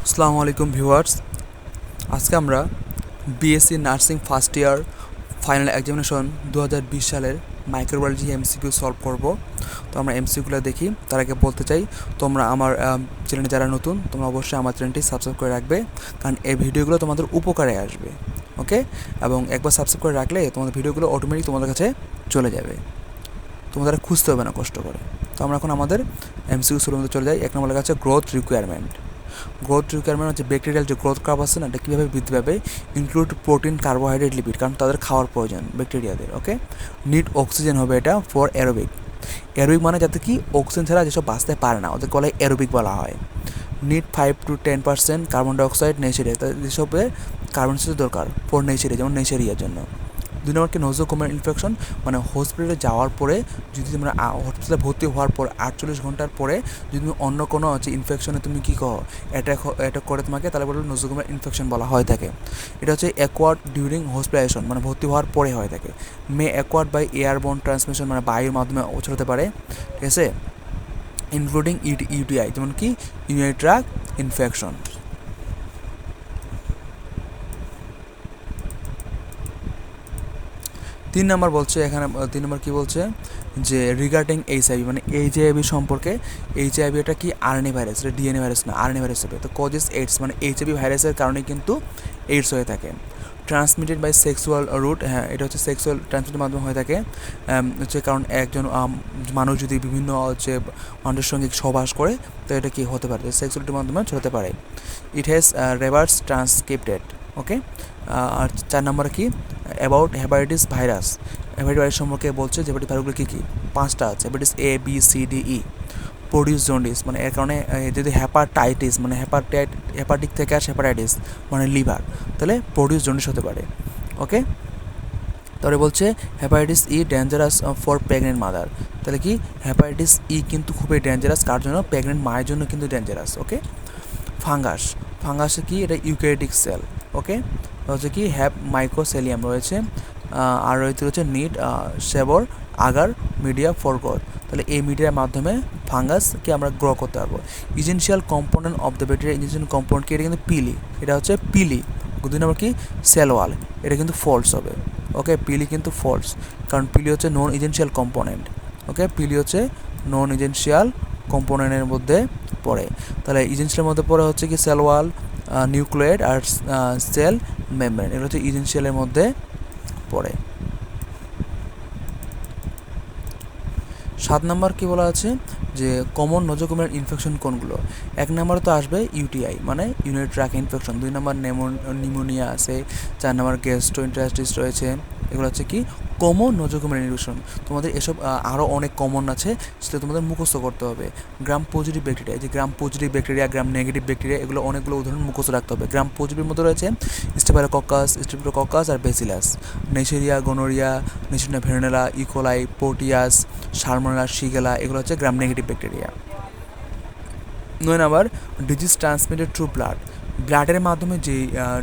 আসসালামু আলাইকুম ভিউয়ার্স, আজকে আমরা B.Sc nursing first year final examination 2020 সালের মাইক্রোবায়োলজি MCQ সলভ করব। তো আমরা MCQগুলো দেখি। তার আগে বলতে চাই, তোমরা আমার চ্যানেলে যারা নতুন, তোমরা অবশ্যই আমার চ্যানেলটি সাবস্ক্রাইব করে রাখবে, কারণ এই ভিডিওগুলো তোমাদের উপকারে আসবে। ওকে, এবং একবার সাবস্ক্রাইব করে রাখলে তোমাদের ভিডিওগুলো অটোমেটিক তোমাদের কাছে চলে যাবে, তোমাদের খুঁজতে হবে না কষ্ট করে। তো আমরা এখন আমাদের MCQ শুরুর মধ্যে চলে যাই। এক নম্বর লেখা আছে গ্রোথ রিকোয়ারমেন্ট। গ্রোথ রিকোয়ারমেন্ট হচ্ছে ব্যাকটেরিয়াল যে গ্রোথ কার্ভ আছে না, এটা কীভাবে বৃদ্ধি পাবে। ইনক্লুড প্রোটিন, কার্বোহাইড্রেট, লিপিড, কারণ তাদের খাওয়ার প্রয়োজন ব্যাকটেরিয়াদের। ওকে, নিড অক্সিজেন হবে এটা ফর অ্যারোবিক। অ্যারোবিক মানে যাতে কি অক্সিজেন ছাড়া যেসব বাঁচতে পারে না, ওদের বলে অ্যারোবিক বলা হয়। নিড 5 to 10% কার্বন ডাইঅক্সাইড নেচারে, যেসবের কার্বন ডাইঅক্সাইড দরকার ফর নেচারে, যেমন নেচারিয়ার জন্য। দুই নম্বর কি নোজোকোমিয়াল ইনফেকশন, মানে হসপিটালে যাওয়ার পরে যদি তোমরা হসপিটালে ভর্তি হওয়ার পর 48 ঘন্টার পরে যদি তুমি অন্য কোনো হচ্ছে ইনফেকশনে তুমি কী কো অ্যাটাক করে তোমাকে, তাহলে বলে নোজোকোমিয়াল ইনফেকশন বলা হয় থাকে। এটা হচ্ছে অ্যাকোয়ার্ড ডিউরিং হসপিটালাইজেশন, মানে ভর্তি হওয়ার পরে হয় থাকে। মে অ্যাকোয়ার্ড বাই এয়ারবোর্ন ট্রান্সমিশন, মানে বায়ুর মাধ্যমে ছড়াতে পারে, ঠিক আছে। ইনক্লুডিং ইউটিআই, যেমন কি ইউরিনারি ট্র্যাক্ট ইনফেকশন। তিন নম্বর বলছে এখানে, তিন নম্বর কী বলছে যে রিগার্ডিং HIV, মানে HIV সম্পর্কে। HIV এটা কি আরএনএ ভাইরাস, এটা DNA ভাইরাস না, আরএনএ ভাইরাস হবে। তো কজেস এইডস, মানে HIV ভাইরাসের কারণে কিন্তু এইডস হয়ে থাকে। ট্রান্সমিটেড বাই সেক্সুয়াল রুট, হ্যাঁ এটা হচ্ছে সেক্সুয়াল ট্রান্সমিটের মাধ্যমে হয়ে থাকে। হচ্ছে কারণ একজন মানুষ যদি বিভিন্ন হচ্ছে মানুষের সঙ্গে সহবাস করে, তো এটা কি হতে পারে, সেক্সুয়ালিটির মাধ্যমে ছড়াতে পারে। It has reverse ট্রান্সক্রিপ্টেড। ওকে, আর 4 নম্বরে কি about hepatitis virus. Hepatitis virus সম্পর্কে বলছে যে হেপাটাইটিস ভাইরাসগুলো কী কী, 5টা আছে। Hepatitis A, B, C, D, E produce jaundice, মানে এর কারণে যদি হেপাটাইটিস মানে হেপাটিক থেকে আসে হেপাটাইটিস মানে লিভার, তাহলে প্রডিউস জন্ডিস হতে পারে। ওকে, তারপরে বলছে hepatitis E dangerous for pregnant mother. তাহলে কি হেপাটাইটিস E কিন্তু খুবই ডেঞ্জারাস, কার জন্য, প্রেগনেন্ট মায়ের জন্য কিন্তু ডেঞ্জারাস। ওকে, ফাঙ্গাসে কি, এটা ইউক্যারিওটিক সেল। ওকে, হচ্ছে কি মাইক্রোসেলিয়াম রয়েছে, আর হচ্ছে need Sabouraud agar media for growth. তাহলে এই মিডিয়ার মাধ্যমে ফাঙ্গাসকে আমরা গ্রো করতে পারবো। Essential component of the bacteria, essential component কি, এটা কিন্তু পিলি, এটা হচ্ছে পিলি। 2 নম্বর কি সেল ওয়াল, এটা কিন্তু ফলস হবে। ওকে, পিলি কিন্তু ফলস, কারণ পিলি হচ্ছে নন ইজেনশিয়াল কম্পোনেন্ট। ওকে, পিলি হচ্ছে নন ইজেনশিয়াল কম্পোনেন্টের মধ্যে পড়ে। তাহলে ইজেনশিয়ালের মধ্যে পড়ে হচ্ছে কি সেল ওয়াল, নিউক্লিয়েট আর সেল মেমব্রেন, এগুলো হচ্ছে ইজেনশিয়ালের মধ্যে পড়ে। 7 নম্বর কি বলা আছে যে কমন নোজোকোমিয়াল ইনফেকশন কোনগুলো। 1 নম্বরে তো আসবে ইউটিআই, মানে ইউরিনারি ট্র্যাক্ট ইনফেকশন। 2 নম্বর নিউমোনিয়া আছে। 4 নম্বর গ্যাস্ট্রোএন্টারাইটিস রয়েছে। এগুলো হচ্ছে কি কমন নোজোকোমিয়াল ইনফেকশন। তোমাদের এসব আরও অনেক কমন আছে, সেটা তোমাদের মুখস্থ করতে হবে। গ্রাম পজিটিভ ব্যাকটেরিয়া, যে গ্রাম পজিটিভ ব্যাকটেরিয়া, গ্রাম নেগেটিভ ব্যাকটেরিয়া, এগুলো অনেকগুলো উদাহরণ মুখস্থ রাখতে হবে। গ্রাম পজিটিভের মধ্যে রয়েছে স্টেফিলোকক্কাস আর bacillus. Neisseria, gonorrhoea, neisseria veillonella, E coli, proteus, salmonella, shigella, এগুলো হচ্ছে গ্রাম নেগেটিভ ব্যাকটেরিয়া। 9 নম্বর ডিজিজ ট্রান্সমিটেড থ্রু ব্লাডের মাধ্যমে যে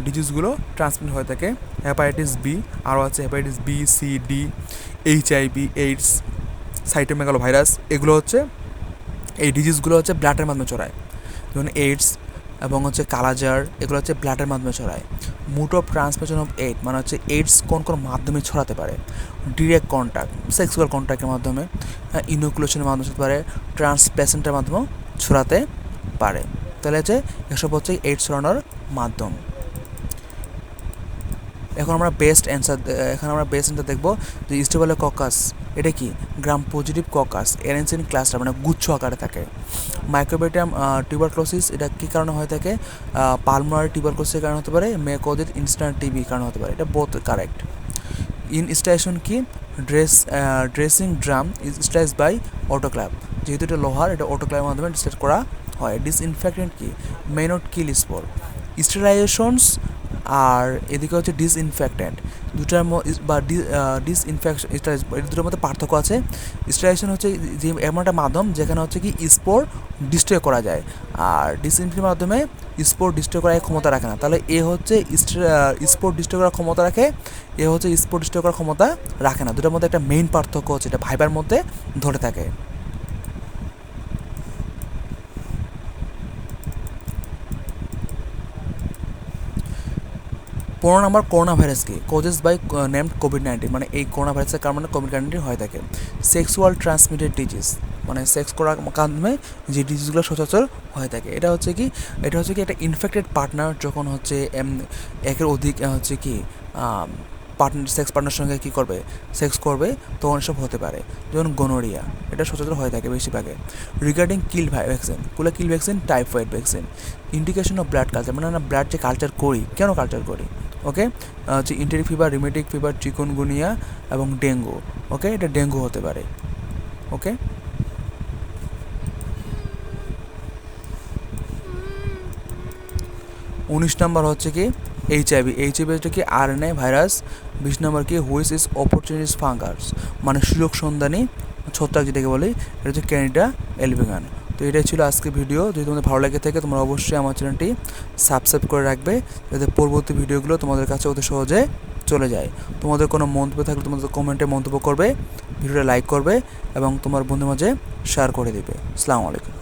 ডিজিজগুলো ট্রান্সমিট হয়ে থাকে। হেপাটাইটিস B, আরও আছে hepatitis B, C, D, HIV, AIDS, cytomegalo virus, এগুলো হচ্ছে এই ডিজিজগুলো হচ্ছে ব্লাডের মাধ্যমে ছড়ায়। যেমন এইডস এবং হচ্ছে কালাজার, এগুলো হচ্ছে ব্লাডের মাধ্যমে ছড়ায়। Mode of transmission of AIDS, মানে হচ্ছে এইডস কোন কোন মাধ্যমে ছড়াতে পারে। ডিরেক্ট কন্ট্যাক্ট, সেক্সুয়াল কন্ট্যাক্টের মাধ্যমে, ইনোকুলেশনের মাধ্যমে ছড়াতে পারে, ট্রান্সপ্লেসেন্টের মাধ্যমেও ছড়াতে পারে। তাহলে হচ্ছে এসব হচ্ছে এইডস ছড়ানোর মাধ্যম। এখন আমরা বেস্ট অ্যান্সার দেখব যে স্টেফিলোকক্কাস, এটা কি গ্রাম পজিটিভ ককাস, এরেনসিন ক্লাস্টার, মানে গুচ্ছ আকারে থাকে। মাইক্রোবায়োম টিউবারক্লোসিস, এটা কী কারণে হয়ে থাকে, পালমোনারি টিউবারক্লোসিসের কারণে হতে পারে, মেকোজিট ইনস্ট্যান্ট TB কারণে হতে পারে। এটা বোথ কারেক্ট। ইনস্টেশন কি dressing drum stress by autoclave, যেহেতু এটা লোহার, এটা অটোক্ল্যাভের মাধ্যমে ডিসট্রেস করা হয়। ডিসইনফেক্টেন্ট কি মে নট কিল স্পোর। স্টেরিলাইজেশনস আর এদিকে হচ্ছে ডিসইনফেক্টেন্ট, দুটার বা ডিসইনফেকশন, দুটোর মধ্যে পার্থক্য আছে। স্টেরিলাইজেশন হচ্ছে যে এমন একটা মাধ্যম যেখানে হচ্ছে কি স্পোর ডিস্ট্রয় করা যায়, আর ডিসইনফেক্টের মাধ্যমে স্পোর ডিস্ট্রয় করার ক্ষমতা রাখে না। তাহলে এ হচ্ছে স্পোর ডিস্ট্রয় করার ক্ষমতা রাখে, এ হচ্ছে স্পোর ডিস্ট্রয় করার ক্ষমতা রাখে না। দুটোর মধ্যে একটা মেইন পার্থক্য হচ্ছে, এটা ভাইবার মধ্যে ধরে থাকে। 15 নম্বর করোনা ভাইরাস কি? কজেস বাই নেমড কোভিড-19, মানে এই করোনা ভাইরাসের কারণে কোভিড-19 হয়ে থাকে। সেক্সুয়াল ট্রান্সমিটেড ডিজিজ, মানে সেক্স করার মাধ্যমে যে ডিজিজগুলো সচরাচর হয়ে থাকে। এটা হচ্ছে কি একটা ইনফেক্টেড পার্টনার যখন হচ্ছে একের অধিক হচ্ছে কি সেক্স পার্টনার সঙ্গে কী করবে, সেক্স করবে, তখন এসব হতে পারে। যেমন গোনোরিয়া, এটা সচরাচর হয়ে থাকে বেশিরভাগে। Regarding kill vaccine, kill vaccine, typhoid vaccine. Indication of blood culture, মানে আমরা ব্লাড যে কালচার করি, কেন কালচার করি? ওকে, হচ্ছে ইন্টেরিক ফিভার, রিমেটিক ফিভার, চিকুনগুনিয়া এবং ডেঙ্গু। ওকে, এটা ডেঙ্গু হতে পারে। ওকে, 19 নম্বর হচ্ছে কি এইচআইভি হচ্ছে কি আরএনএ ভাইরাস। 20 নম্বর কি হুইচ ইজ অপরচুনিটিস ফাঙ্গাস, মানে সুযোগ সন্ধানী ছত্রাক যেটাকে বলি, এটা হচ্ছে ক্যানিডা এলবিগান। তো এটাই ছিল আজকে ভিডিও। যদি তোমাদের ভালো লাগে থাকে তোমরা অবশ্যই আমার চ্যানেলটি সাবস্ক্রাইব করে রাখবে, যাতে পরবর্তী ভিডিওগুলো তোমাদের কাছে অতি সহজে চলে যায়। তোমাদের কোনো মন্তব্য থাকলে তোমাদের কমেন্টে মন্তব্য করবে, ভিডিওটা লাইক করবে এবং তোমার বন্ধুর মাঝে শেয়ার করে দেবে। আসসালামু আলাইকুম।